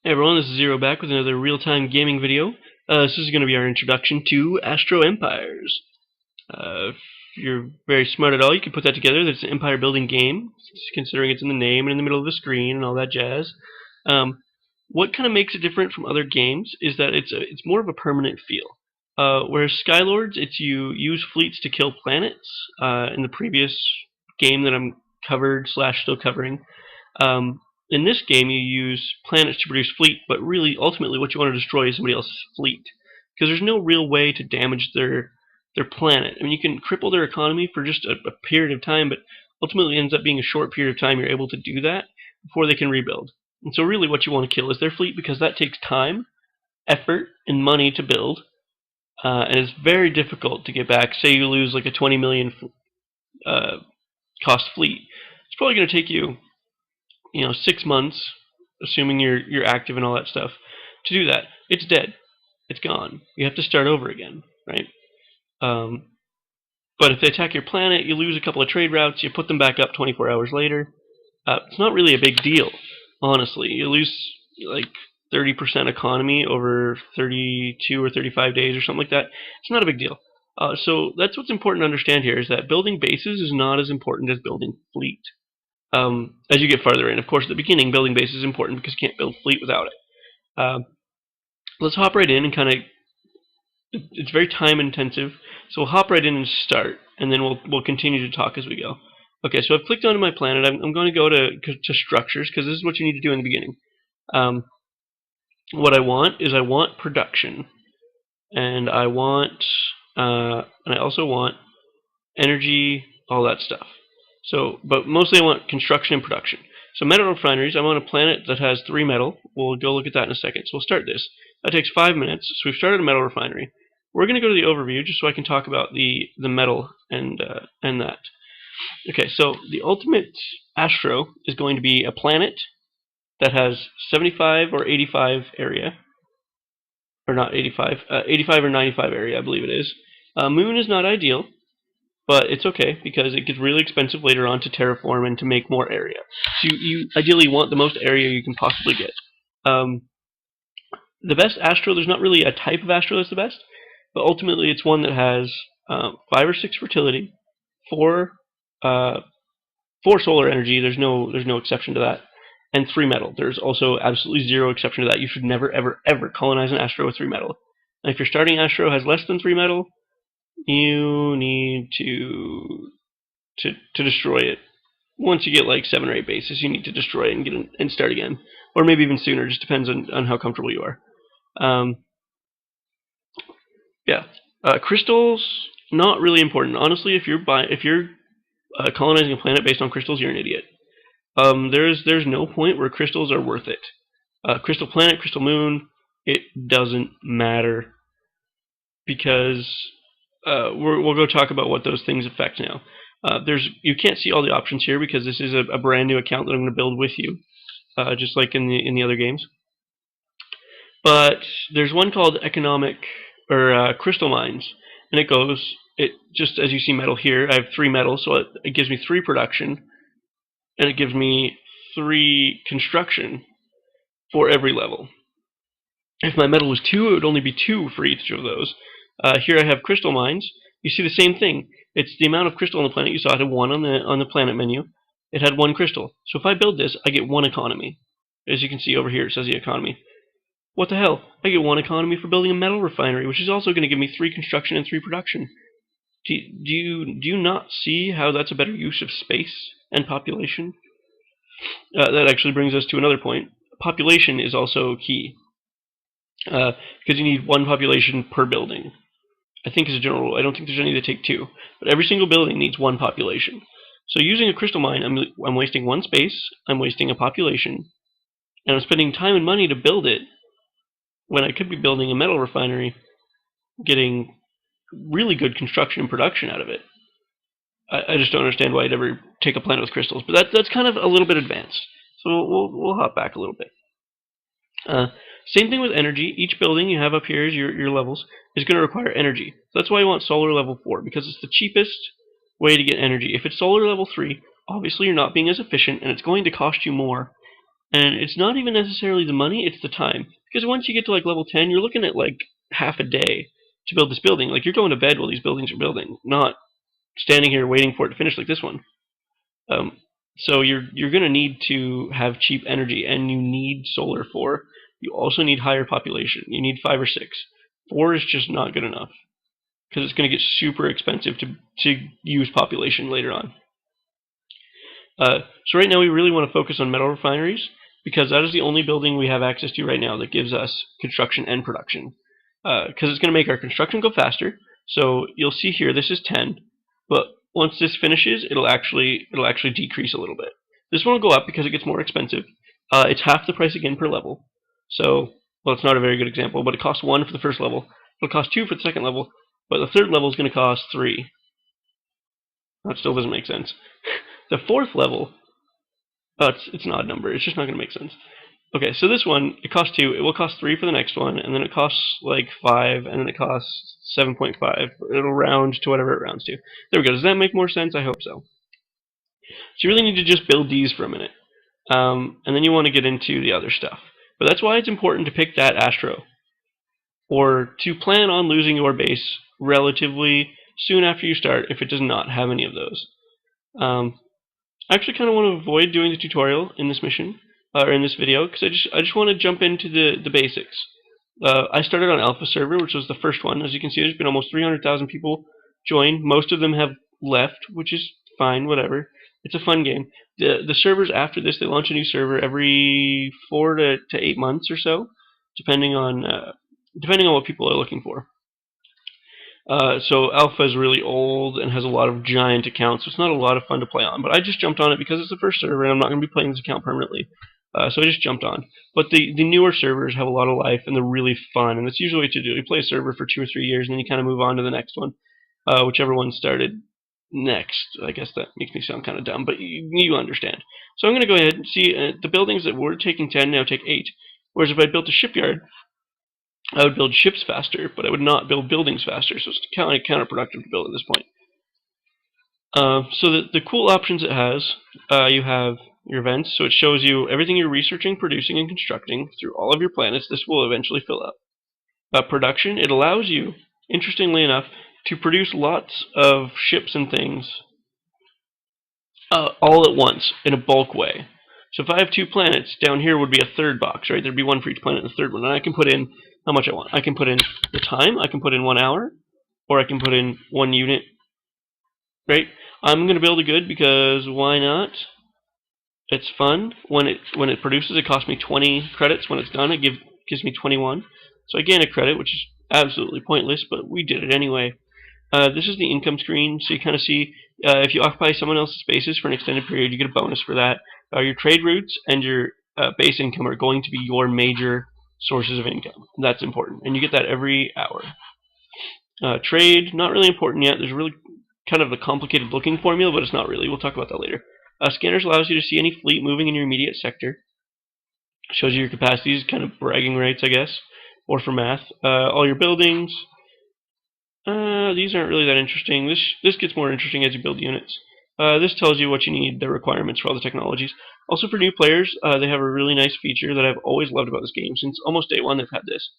Hey everyone, this is Zero back with another real-time gaming video. This is going to be our introduction to Astro Empires. If you're very smart at all, you can put that together. It's an empire building game, considering it's in the name and in the middle of the screen and all that jazz. What kind of makes it different from other games is that it's more of a permanent feel. Whereas Skylords, it's you use fleets to kill planets. In the previous game that I'm covered / still covering, in this game, you use planets to produce fleet, but really, ultimately, what you want to destroy is somebody else's fleet, because there's no real way to damage their planet. I mean, you can cripple their economy for just a period of time, but ultimately, it ends up being a short period of time you're able to do that before they can rebuild. And so, really, what you want to kill is their fleet, because that takes time, effort, and money to build, and it's very difficult to get back. Say you lose like a 20 million cost fleet, it's probably going to take you 6 months, assuming you're active and all that stuff, to do that. It's dead. It's gone. You have to start over again, right? But if they attack your planet, you lose a couple of trade routes, you put them back up 24 hours later. It's not really a big deal, honestly. You lose like 30% economy over 32 or 35 days or something like that. It's not a big deal. So that's what's important to understand here, is that building bases is not as important as building fleet. As you get farther in. Of course, at the beginning, building base is important because you can't build fleet without it. Let's hop right in and kind of, it's very time intensive, so we'll hop right in and start, and then we'll continue to talk as we go. Okay, so I've clicked onto my planet. I'm going to go to structures, because this is what you need to do in the beginning. What I want production, and I also want energy, all that stuff. So, but mostly I want construction and production. So metal refineries, I'm on a planet that has 3 metal. We'll go look at that in a second. So we'll start this. That takes 5 minutes. So we've started a metal refinery. We're going to go to the overview just so I can talk about the metal and that. Okay, so the ultimate Astro is going to be a planet that has 75 or 85 area. Or not 85. 85 or 95 area, I believe it is. Moon is not ideal, but it's okay, because it gets really expensive later on to terraform and to make more area. So you ideally want the most area you can possibly get. The best Astro, there's not really a type of Astro that's the best, but ultimately it's one that has 5 or 6 fertility, 4 solar energy, there's no exception to that, and 3 metal. There's also absolutely 0 exception to that. You should never, ever, ever colonize an Astro with 3 metal. And if your starting Astro has less than 3 metal, you need to destroy it. Once you get like 7 or 8 bases, you need to destroy it and start again, or maybe even sooner. Just depends on how comfortable you are. Crystals, not really important. Honestly, if you're colonizing a planet based on crystals, you're an idiot. There's no point where crystals are worth it. Crystal planet, crystal moon, it doesn't matter, because we'll go talk about what those things affect now. You can't see all the options here because this is a brand new account that I'm going to build with you, just like in the other games. But there's one called economic or crystal mines, and it just as you see metal here. I have 3 metal, so it gives me 3 production, and it gives me 3 construction for every level. If my metal was 2, it would only be 2 for each of those. Here I have crystal mines. You see the same thing. It's the amount of crystal on the planet. You saw it had 1 on the planet menu. It had 1 crystal. So if I build this, I get 1 economy. As you can see over here, it says the economy. What the hell? I get 1 economy for building a metal refinery, which is also going to give me 3 construction and 3 production. Do you not see how that's a better use of space and population? That actually brings us to another point. Population is also key, because you need 1 population per building. I think as a general rule. I don't think there's any that take 2, but every single building needs 1 population. So using a crystal mine, I'm wasting 1 space, I'm wasting a population, and I'm spending time and money to build it when I could be building a metal refinery, getting really good construction and production out of it. I just don't understand why I'd ever take a planet with crystals, but that's kind of a little bit advanced. So we'll hop back a little bit. Same thing with energy. Each building you have up here, your levels, is going to require energy. So that's why you want solar level 4, because it's the cheapest way to get energy. If it's solar level 3, obviously you're not being as efficient, and it's going to cost you more. And it's not even necessarily the money, it's the time. Because once you get to like level 10, you're looking at like half a day to build this building. Like you're going to bed while these buildings are building, not standing here waiting for it to finish like this one. Um, so you're going to need to have cheap energy, and you need solar 4. You also need higher population. You need 5 or 6. 4 is just not good enough because it's going to get super expensive to use population later on. So right now we really want to focus on metal refineries because that is the only building we have access to right now that gives us construction and production. Because it's going to make our construction go faster. So you'll see here this is 10, but once this finishes, it'll actually decrease a little bit. This one will go up because it gets more expensive. It's half the price again per level. So, well, it's not a very good example, but it costs 1 for the first level. It'll cost 2 for the second level, but the third level is going to cost 3. That still doesn't make sense. The fourth level, it's an odd number. It's just not going to make sense. Okay, so this one, it costs 2. It will cost 3 for the next one, and then it costs like 5, and then it costs 7.5. It'll round to whatever it rounds to. There we go. Does that make more sense? I hope so. So you really need to just build these for a minute. And then you want to get into the other stuff. But that's why it's important to pick that Astro. Or to plan on losing your base relatively soon after you start if it does not have any of those. I actually kind of want to avoid doing the tutorial in this mission, or in this video, because I just want to jump into the basics. I started on Alpha server, which was the first one. As you can see, there's been almost 300,000 people join. Most of them have left, which is fine, whatever. It's a fun game. The servers after this, they launch a new server every 4 to 8 months or so, depending on what people are looking for. So Alpha is really old and has a lot of giant accounts, so it's not a lot of fun to play on. But I just jumped on it because it's the first server, and I'm not going to be playing this account permanently. So I just jumped on. But the newer servers have a lot of life, and they're really fun, and that's usually what you do. You play a server for 2 or 3 years, and then you kind of move on to the next one, whichever one started next. I guess that makes me sound kind of dumb, but you understand. So I'm going to go ahead and see the buildings that were taking 10 now take 8. Whereas if I built a shipyard, I would build ships faster, but I would not build buildings faster, so it's kind of counterproductive to build at this point. So the cool options it has, you have your events, so it shows you everything you're researching, producing, and constructing through all of your planets. This will eventually fill up. Production, it allows you, interestingly enough, to produce lots of ships and things all at once in a bulk way. So if I have 2 planets, down here would be a third box, right? There'd be one for each planet and the third one. And I can put in how much I want. I can put in the time, I can put in 1 hour, or I can put in 1 unit, right? I'm going to build a good because why not? It's fun. When it produces, it costs me 20 credits. When it's done, it gives me 21. So I gain a credit, which is absolutely pointless, but we did it anyway. This is the income screen, so you kind of see if you occupy someone else's spaces for an extended period, you get a bonus for that. Your trade routes and your base income are going to be your major sources of income. That's important, and you get that every hour. Trade, not really important yet. There's really kind of a complicated looking formula, but it's not really. We'll talk about that later. Scanners allows you to see any fleet moving in your immediate sector. Shows you your capacities, kind of bragging rights, I guess, or for math. All your buildings. These aren't really that interesting. This gets more interesting as you build units. This tells you what you need, the requirements for all the technologies. Also for new players, they have a really nice feature that I've always loved about this game. Since almost day one they've had this.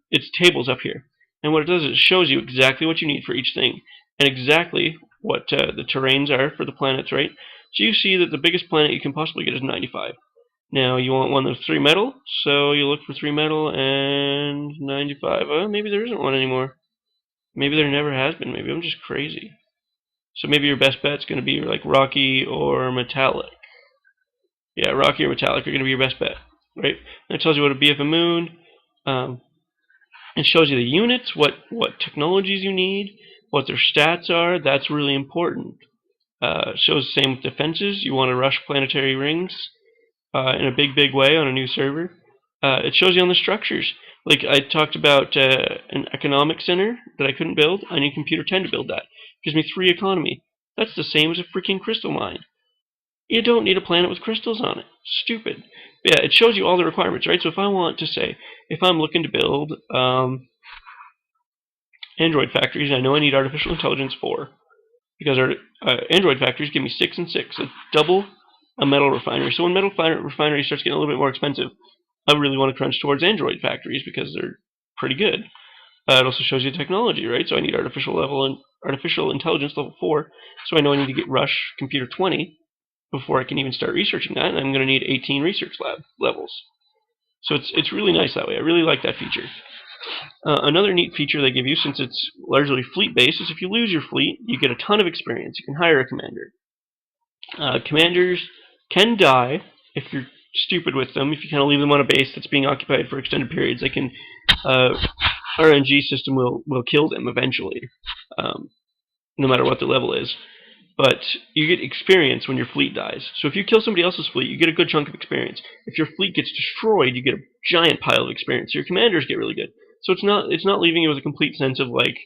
It's tables up here. And what it does is it shows you exactly what you need for each thing. And exactly what the terrains are for the planets, right? So you see that the biggest planet you can possibly get is 95. Now you want one that's 3 metal, so you look for 3 metal and 95. Maybe there isn't one anymore. Maybe there never has been. Maybe I'm just crazy. So maybe your best bet's going to be like Rocky or Metallic. Yeah, Rocky or Metallic are going to be your best bet, right? And it tells you what a BF a moon. It shows you the units, what technologies you need, what their stats are. That's really important. It shows the same with defenses. You want to rush planetary rings in a big way on a new server. It shows you on the structures. Like I talked about an economic center that I couldn't build. I need computer 10 to build that. Gives me 3 economy. That's the same as a freaking crystal mine. You don't need a planet with crystals on it. Stupid. But yeah, it shows you all the requirements, right? So if I want to say, if I'm looking to build Android factories, I know I need artificial intelligence 4. Because our Android factories give me 6 and 6. It's double a metal refinery. So when metal refinery starts getting a little bit more expensive, I really want to crunch towards Android factories because they're pretty good. It also shows you technology, right? So I need artificial intelligence level 4. So I know I need to get Rush Computer 20 before I can even start researching that, and I'm going to need 18 research lab levels. So it's really nice that way. I really like that feature. Another neat feature they give you, since it's largely fleet-based, is if you lose your fleet, you get a ton of experience. You can hire a commander. Commanders can die if you're stupid with them. If you kind of leave them on a base that's being occupied for extended periods, they can RNG system will kill them eventually, no matter what their level is. But you get experience when your fleet dies. So if you kill somebody else's fleet, you get a good chunk of experience. If your fleet gets destroyed, you get a giant pile of experience. So your commanders get really good. So it's not leaving you with a complete sense of like,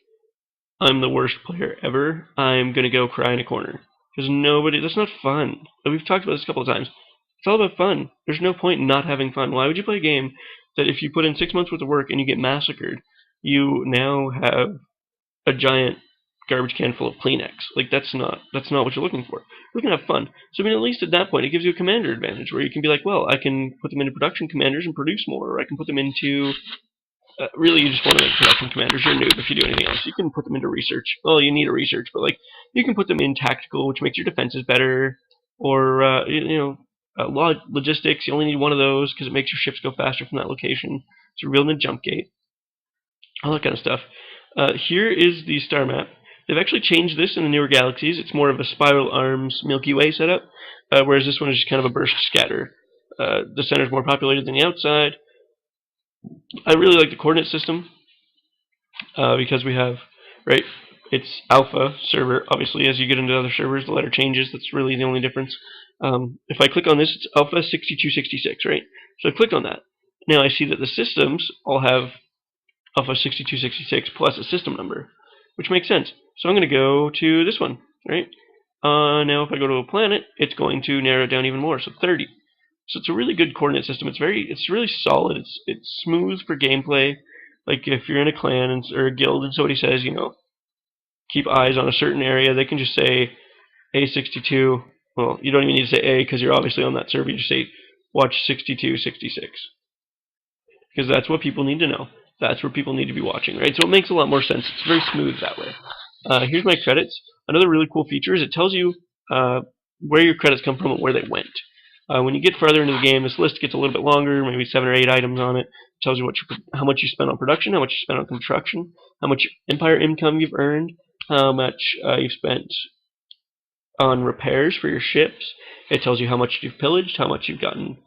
I'm the worst player ever, I'm gonna go cry in a corner. Because that's not fun. We've talked about this a couple of times. It's all about fun. There's no point in not having fun. Why would you play a game that if you put in 6 months worth of work and you get massacred, you now have a giant garbage can full of Kleenex? Like, that's not what you're looking for. You're looking to have fun. So I mean, at least at that point, it gives you a commander advantage where you can be like, well, I can put them into production commanders and produce more, or I can put them into really, you just want to make production commanders. You're a noob if you do anything else. You can put them into research. Well, you need a research, but like you can put them in tactical, which makes your defenses better, or logistics. You only need one of those because it makes your ships go faster from that location. So you're building a jump gate, all that kind of stuff. Here is the star map. They've actually changed this in the newer galaxies. It's more of a spiral arms Milky Way setup, whereas this one is just kind of a burst scatter. The center is more populated than the outside. I really like the coordinate system because we have, right, it's alpha server. Obviously, as you get into other servers, the letter changes. That's really the only difference. If I click on this, it's alpha 6266, right? So I click on that. Now I see that the systems all have alpha 6266 plus a system number, which makes sense. So I'm going to go to this one, right? Now if I go to a planet, it's going to narrow it down even more, so 30. So it's a really good coordinate system. It's really solid. It's smooth for gameplay. Like if you're in a clan or a guild and somebody says, keep eyes on a certain area, they can just say A62. Well, you don't even need to say A because you're obviously on that server. You just say watch 6266 because that's what people need to know. That's where people need to be watching, right? So it makes a lot more sense. It's very smooth that way. Here's my credits. Another really cool feature is it tells you where your credits come from and where they went. When you get further into the game, this list gets a little bit longer, maybe 7 or 8 items on it. It tells you how much you spent on production, how much you spent on construction, how much empire income you've earned, how much you've spent on repairs for your ships. It tells you how much you've pillaged, how much you've gotten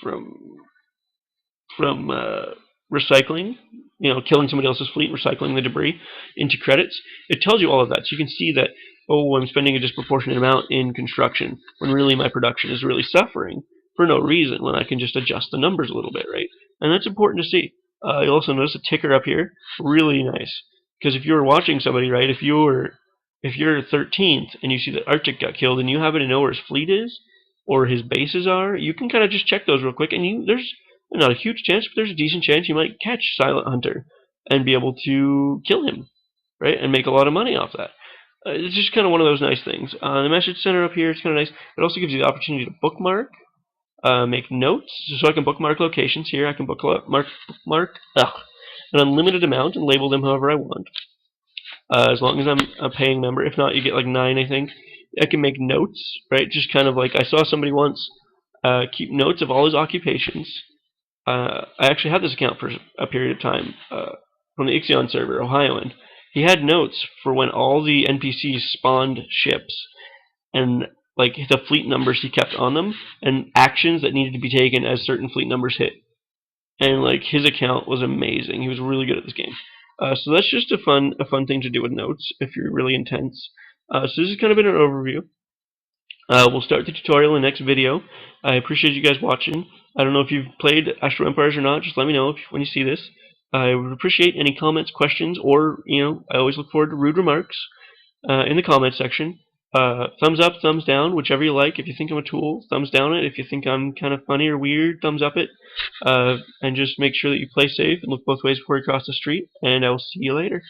from recycling, killing somebody else's fleet, recycling the debris into credits. It tells you all of that, so you can see that, oh, I'm spending a disproportionate amount in construction, when really my production is really suffering for no reason, when I can just adjust the numbers a little bit, right? And that's important to see. You'll also notice a ticker up here, really nice, because if you were watching somebody, right, if you're 13th and you see that Arctic got killed and you happen to know where his fleet is, or his bases are, you can kind of just check those real quick, and there's not a huge chance, but there's a decent chance you might catch Silent Hunter and be able to kill him, right, and make a lot of money off that. It's just kind of one of those nice things. The message center up here is kind of nice. It also gives you the opportunity to bookmark, make notes, so I can bookmark locations here. I can bookmark an unlimited amount and label them however I want, as long as I'm a paying member. If not, you get like 9, I think. I can make notes, right? Just kind of like I saw somebody once keep notes of all his occupations. I actually had this account for a period of time from the Ixion server, Ohioan. He had notes for when all the NPCs spawned ships and like the fleet numbers he kept on them and actions that needed to be taken as certain fleet numbers hit. And like his account was amazing. He was really good at this game. So that's just a fun thing to do with notes if you're really intense. So this has kind of been an overview. We'll start the tutorial in the next video. I appreciate you guys watching. I don't know if you've played Astro Empires or not. Just let me know when you see this. I would appreciate any comments, questions, or, I always look forward to rude remarks in the comment section. Thumbs up, thumbs down, whichever you like. If you think I'm a tool, thumbs down it. If you think I'm kind of funny or weird, thumbs up it. And just make sure that you play safe and look both ways before you cross the street. And I will see you later.